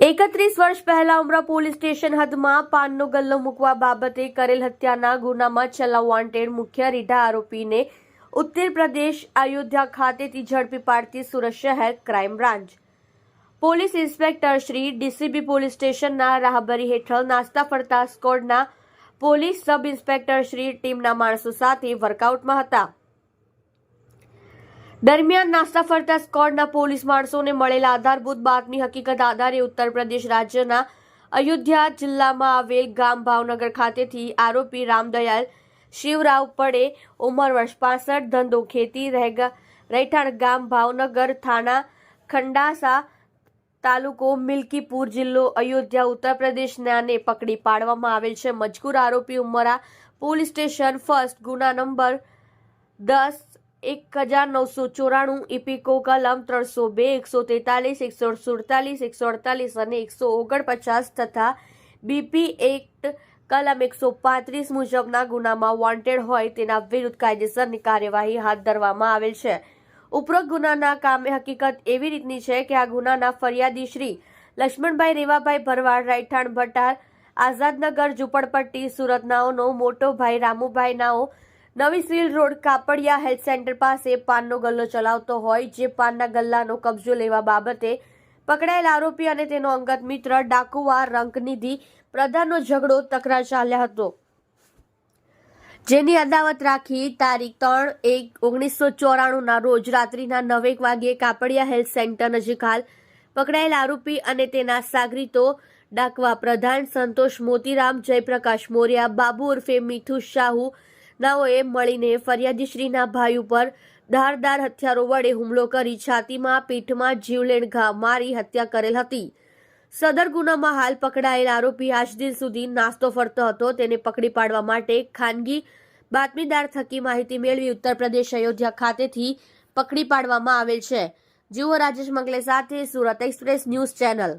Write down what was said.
31 વર્ષ પહેલા ઉમરા police station હદમાં પાનનો ગલ્લો મૂકવા બાબતે કરેલ હત્યાના ગુનામાં છેલ્લા વોન્ટેડ મુખ્ય રીઢા આરોપીને ઉત્તર પ્રદેશ અયોધ્યા ખાતેથી ઝડપી પાડતી સુરત શહેર crime branch police inspector Shri DCB police સ્ટેશનના રાહબરી હેઠળ નાસ્તા ફરતા સ્કોડના પોલીસ સબ ઇન્સ્પેક્ટર શ્રી ટીમના માણસો સાથે વર્કઆઉટમાં હતા। દરમિયાન નાસ્તા ફરતા સ્કોડના પોલીસ માણસોને મળેલા આધારભૂત બાતમી હકીકત આધારે ઉત્તર પ્રદેશ રાજ્યના અયોધ્યા જિલ્લામાં આવેલ ગામ ભાવનગર ખાતેથી આરોપી રામદયાલ શિવરાવ પડે ઉંમર વર્ષ 65 ધંધો ખેતી રહેઠાણ ગામ ભાવનગર થાણા ખંડાસા તાલુકો મિલકીપુર જિલ્લો અયોધ્યા ઉત્તર પ્રદેશને પકડી પાડવામાં આવેલ છે। મજકૂર આરોપી ઉમરા પોલીસ સ્ટેશન ફર્સ્ટ ગુના નંબર 10/1994 ઇપીકો કલમ 302, 143, 147, 148 અને 149 તથા બીપી એક્ટ કલમ 135 મુજબના ગુનામાં વોન્ટેડ હોય તેના વિરુદ્ધ કાયદેસરની કાર્યવાહી હાથ ધરવામાં આવેલ છે। ઉપરોક્ત ગુનાના કામે હકીકત એવી રીતની છે કે આ ગુનાના ફરિયાદી શ્રી લક્ષ્મણભાઈ રેવાભાઈ ભરવાડ રહેઠાણ ભટાર આઝાદનગર ઝુંપડપટ્ટી સુરત નાઓનો મોટો ભાઈ રામુભાઈ નાઓ નવી civil road Kapadia health centre પાસે પાનનો ગલ્લો ચલાવતો હોય, જે પાનના ગલ્લાનો કબજો લેવા બાબતે પકડાયેલ આરોપી અને તેનો અંગત મિત્ર ડાકુવા રંકનિધિ પ્રધાનનો ઝઘડો તકરાર ચાલ્યા હતો, જેની અદાવત રાખી તારીખ 3/1/1994 રોજ રાત્રિના 9 વાગ્યે કાપડિયા હેલ્થ સેન્ટર નજીક હાલ પકડાયેલ આરોપી અને તેના સાગરીતો ડાકવા પ્રધાન સંતોષ મોતીરામ જયપ્રકાશ મોર્યા બાબુ ઉર્ફે મીઠુ શાહુ નાઓએ મળીને ફરિયાદીશ્રીના ભાઈ ઉપર ધારદાર હથિયારો વડે હુમલો કરી છાતીમાં પીઠમાં જીવલેણ ઘા મારી હત્યા કરેલ હતી। સદર ગુનામાં હાલ પકડાયેલ આરોપી આજ દિન સુધી નાસ્તો ફરતો હતો। તેને પકડી પાડવા માટે ખાનગી બાતમીદાર થકી માહિતી મેળવી ઉત્તર પ્રદેશ અયોધ્યા ખાતેથી પકડી પાડવામાં આવેલ છે। જુઓ રાજેશ મંગલે સાથે સુરત એક્સપ્રેસ ન્યૂઝ ચેનલ।